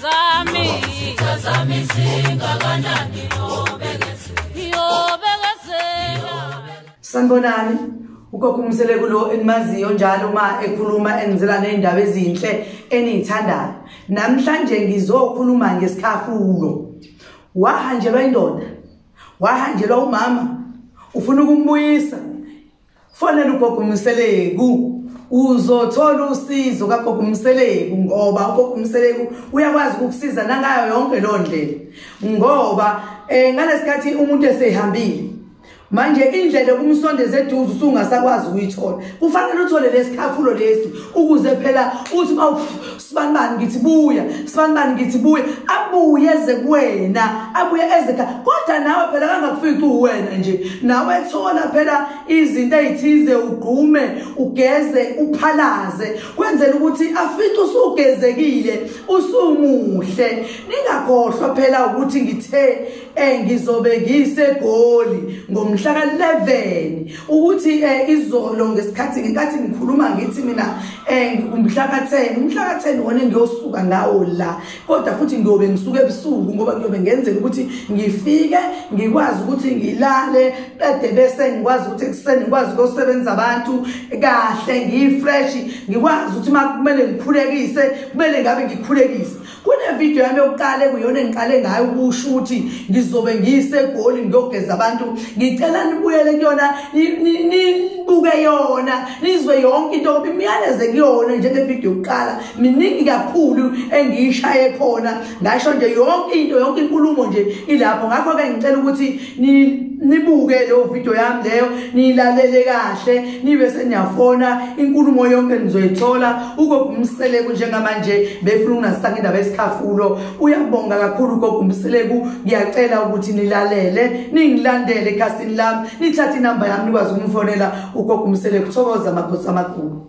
zami zingakanani Sanibonani, ugogo uMseleko lo enimaziyo njalo uma ekhuluma enzela nezindaba ezinhle enizithandayo. Namhlanje ngizokhuluma ngesikhafulo. Wahanjelwa indoda, wahanjelwa umama, ufuna ukumbuyisa. Fonela ugogo uMseleko. Uzothola usizo kagogo uMseleko ngoba ugogo uMseleko uyakwazi ukukusiza nangayo yonke lo ndlela. Ngoba ngalesikhathi umuntu esehambile manje indlela yokumsondeza eduze usungasakwazi ukuyithola. Kufanele uthole lesikhafulo lesi ukuze phela uthi sibanibani ngithi buya, sibanibani ngithi buya, abuye eze kuwena, abuye eze kodwa nawe phela kangakufici uwena nje. Nawe thola phela izinto ezithize, ugqume, ugeze, uphalaze, kwenzela ukuthi afice usugezekile, usumuhle. Ningakhohlwa phela ukuthi ngithe ngizobe ngisegoli ngomhla ka-11 ukuthi izolo ngesikhathi ngenkathi ngikhuluma ngithi mina umhla ka-10 wona ngiyosuka ngawo la, kodwa futhi ngiyobe ngisuka ebusuku ngoba ngiyobe ngenzela ukuthi ngifike ngikwazi ukuthi ngilale qede bese ngikwazi ukuthi ekuseni ngikwazi ukusebenza abantu kahle, ngifresh, ngikwazi ukuthi makumele ngikhulekise kumele ngabe ngikhulekise. Kune video yami yokuqala kuyona engiqale ngayo ukusho ukuthi ngizobe ngisegoli ngiyogeza abantu. Ngicela nibuyele kuyona nibuke yona nizwe yonke into ngoba imiyaleze kuyona njenge video yokuqala miningi kakhulu engiyishaye khona. Ngasho nje yonke into, yonke inkulumo nje ilapho. Ngakho ke ngicela ukuthi nibuke lo video yami leyo, nilalele kahle, nibe seniyafona inkulumo yonke nizoyithola. Ugogo uMseleko njengamanje befuna ungasaka indaba esikhafulo. Uyabonga kakhulu ugogo uMseleko. Ngiyacela ukuthi nilalele, ningilandele ekhasini lami, nithathe inamba yami nikwazi ukumfonela ugogo uMseleko. Thokoza makhosi amakhulu.